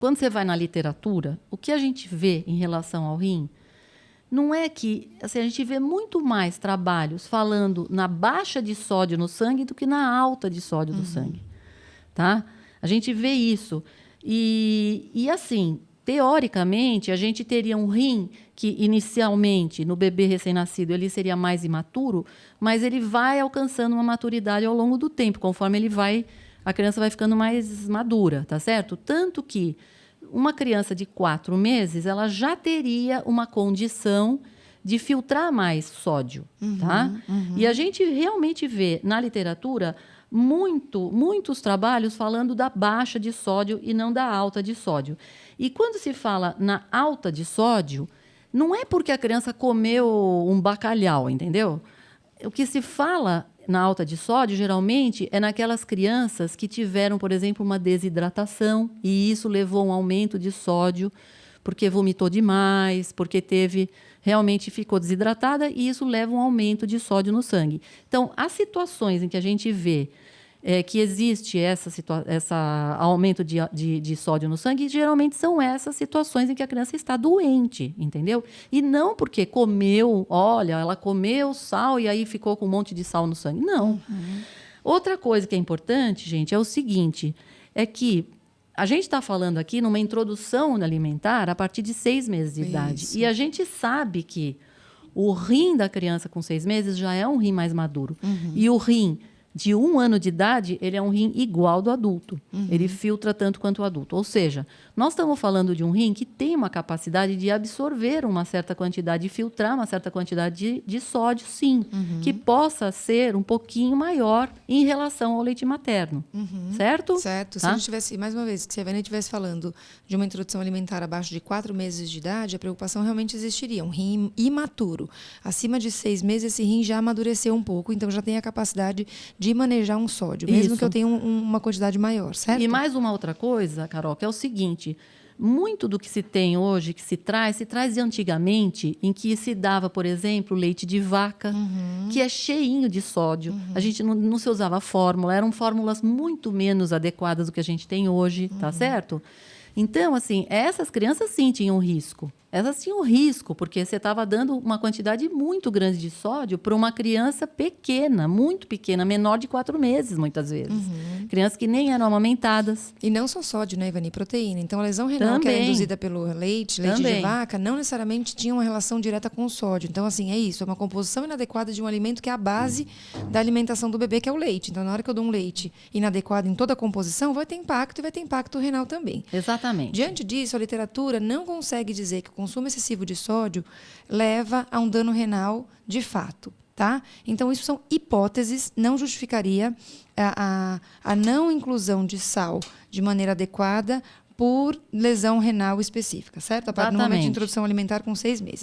quando você vai na literatura, o que a gente vê em relação ao rim não é que... Assim, a gente vê muito mais trabalhos falando na baixa de sódio no sangue do que na alta de sódio do sangue. Tá? A gente vê isso. E assim, teoricamente, a gente teria um rim que, inicialmente, no bebê recém-nascido, ele seria mais imaturo, mas ele vai alcançando uma maturidade ao longo do tempo, conforme a criança vai ficando mais madura, tá certo? Tanto que uma criança de 4 meses, ela já teria uma condição de filtrar mais sódio, tá? E a gente realmente vê na literatura muitos trabalhos falando da baixa de sódio e não da alta de sódio. E quando se fala na alta de sódio, não é porque a criança comeu um bacalhau, entendeu? O que se fala na alta de sódio, geralmente, é naquelas crianças que tiveram, por exemplo, uma desidratação, e isso levou a um aumento de sódio, porque vomitou demais, porque realmente ficou desidratada, e isso leva a um aumento de sódio no sangue. Então, as situações em que a gente vê que existe esse aumento de sódio no sangue, geralmente são essas situações em que a criança está doente, entendeu? E não porque ela comeu sal e aí ficou com um monte de sal no sangue. Não. Outra coisa que é importante, gente, é o seguinte, é que a gente está falando aqui numa introdução alimentar a partir de 6 meses de idade. E a gente sabe que o rim da criança com 6 meses já é um rim mais maduro. E o rim de 1 ano de idade, ele é um rim igual do adulto. Ele filtra tanto quanto o adulto. Ou seja, nós estamos falando de um rim que tem uma capacidade de absorver uma certa quantidade, de filtrar uma certa quantidade de sódio, sim. Que possa ser um pouquinho maior em relação ao leite materno. Certo? Certo. Se a gente tivesse, mais uma vez, se a Vânia estivesse falando de uma introdução alimentar abaixo de 4 meses de idade, a preocupação realmente existiria. Um rim imaturo. Acima de 6 meses, esse rim já amadureceu um pouco, então já tem a capacidade de manejar um sódio, mesmo que eu tenha uma quantidade maior, certo? E mais uma outra coisa, Carol, que é o seguinte, muito do que se tem hoje, que se traz de antigamente, em que se dava, por exemplo, leite de vaca, que é cheinho de sódio. A gente não se usava fórmula, eram fórmulas muito menos adequadas do que a gente tem hoje, tá certo? Então, assim, essas crianças sim tinham risco. Elas tinham risco, porque você estava dando uma quantidade muito grande de sódio para uma criança pequena, muito pequena, menor de 4 meses, muitas vezes. Crianças que nem eram amamentadas. E não só sódio, né, Ivani? Proteína. Então, a lesão renal que era induzida pelo leite de vaca, não necessariamente tinha uma relação direta com o sódio. Então, assim, é isso. É uma composição inadequada de um alimento que é a base da alimentação do bebê, que é o leite. Então, na hora que eu dou um leite inadequado em toda a composição, vai ter impacto e vai ter impacto renal também. Exatamente. Diante disso, a literatura não consegue dizer que o consumo excessivo de sódio leva a um dano renal de fato, tá? Então, isso são hipóteses, não justificaria a não inclusão de sal de maneira adequada por lesão renal específica, certo? A partir do momento de introdução alimentar com 6 meses.